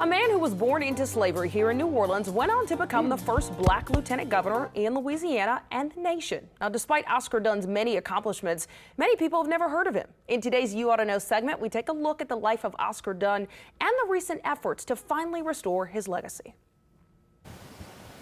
A man who was born into slavery here in New Orleans went on to become the first black lieutenant governor in Louisiana and the nation. Now, despite Oscar Dunn's many accomplishments, many people have never heard of him. In today's You Ought to Know segment, we take a look at the life of Oscar Dunn and the recent efforts to finally restore his legacy.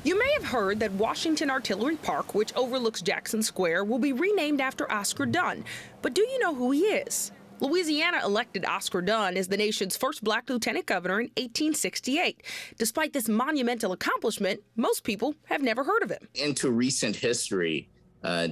You may have heard that Washington Artillery Park, which overlooks Jackson Square, will be renamed after Oscar Dunn. But do you know who he is? Louisiana elected Oscar Dunn as the nation's first black lieutenant governor in 1868. Despite this monumental accomplishment, most people have never heard of him. Into recent history,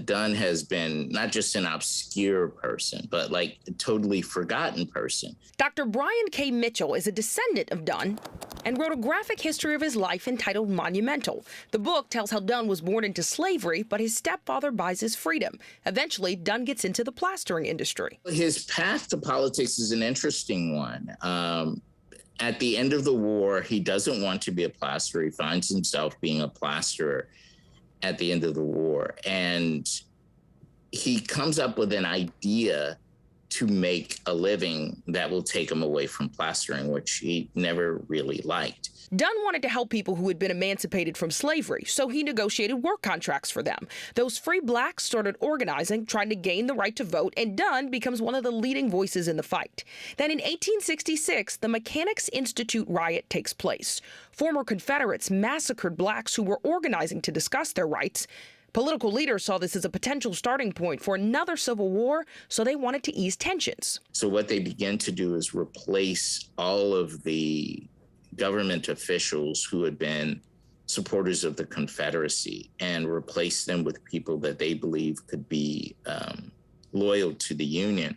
Dunn has been not just an obscure person, but like a totally forgotten person. Dr. Brian K. Mitchell is a descendant of Dunn and wrote a graphic history of his life entitled Monumental. The book tells how Dunn was born into slavery, but his stepfather buys his freedom. Eventually, Dunn gets into the plastering industry. His path to politics is an interesting one. At the end of the war, he doesn't want to be a plasterer. He finds himself being a plasterer at the end of the war. And he comes up with an idea to make a living that will take him away from plastering, which he never really liked. Dunn wanted to help people who had been emancipated from slavery, so he negotiated work contracts for them. Those free blacks started organizing, trying to gain the right to vote, and Dunn becomes one of the leading voices in the fight. Then in 1866, the Mechanics' Institute riot takes place. Former Confederates massacred blacks who were organizing to discuss their rights. Political leaders saw this as a potential starting point for another civil war, so they wanted to ease tensions. So what they began to do is replace all of the government officials who had been supporters of the Confederacy and replace them with people that they believe could be loyal to the Union.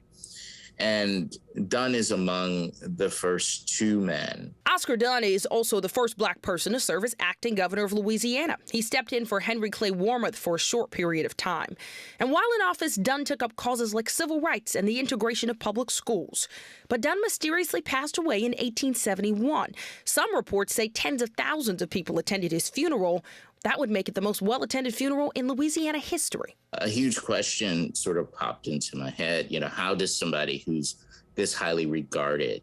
And Dunn is among the first two men. Oscar Dunn is also the first black person to serve as acting governor of Louisiana. He stepped in for Henry Clay Warmoth for a short period of time. And while in office, Dunn took up causes like civil rights and the integration of public schools. But Dunn mysteriously passed away in 1871. Some reports say tens of thousands of people attended his funeral. That would make it the most well-attended funeral in Louisiana history. A huge question sort of popped into my head. You know, how does somebody who's this highly regarded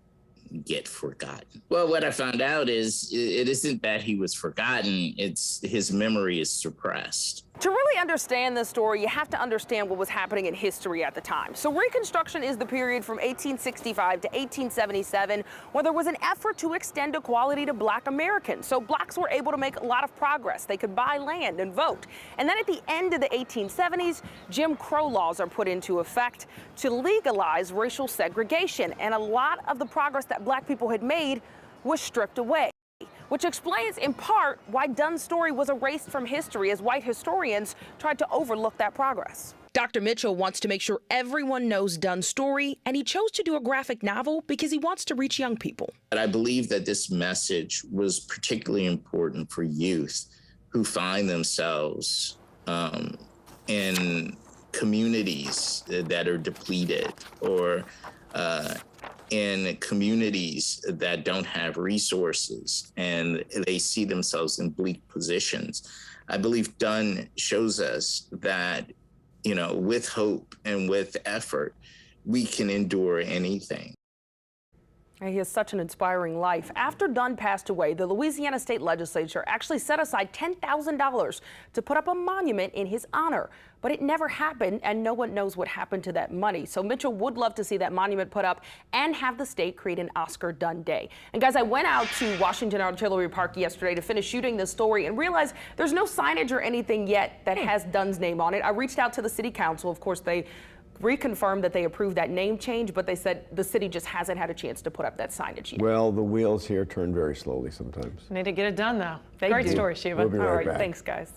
get forgotten? Well, what I found out is it isn't that he was forgotten, it's his memory is suppressed. To really understand this story, you have to understand what was happening in history at the time. So Reconstruction is the period from 1865 to 1877, where there was an effort to extend equality to black Americans. So blacks were able to make a lot of progress. They could buy land and vote. And then at the end of the 1870s, Jim Crow laws are put into effect to legalize racial segregation. And a lot of the progress that black people had made was stripped away, which explains in part why Dunn's story was erased from history as white historians tried to overlook that progress. Dr. Mitchell wants to make sure everyone knows Dunn's story, and he chose to do a graphic novel because he wants to reach young people. But I believe that this message was particularly important for youth who find themselves in communities that are depleted or in communities that don't have resources and they see themselves in bleak positions. I believe Dunn shows us that, you know, with hope and with effort, we can endure anything. He has such an inspiring life. After Dunn passed away, the Louisiana State Legislature actually set aside $10,000 to put up a monument in his honor. But it never happened, and no one knows what happened to that money. So Mitchell would love to see that monument put up and have the state create an Oscar Dunn Day. And guys, I went out to Washington Artillery Park yesterday to finish shooting this story and realized there's no signage or anything yet that has Dunn's name on it. I reached out to the city council. Of course, they reconfirmed that they approved that name change, but they said the city just hasn't had a chance to put up that signage yet. Well, the wheels here turn very slowly sometimes. Need to get it done, though. They Great do. story, Shiva. We'll be right All right, back. thanks, guys.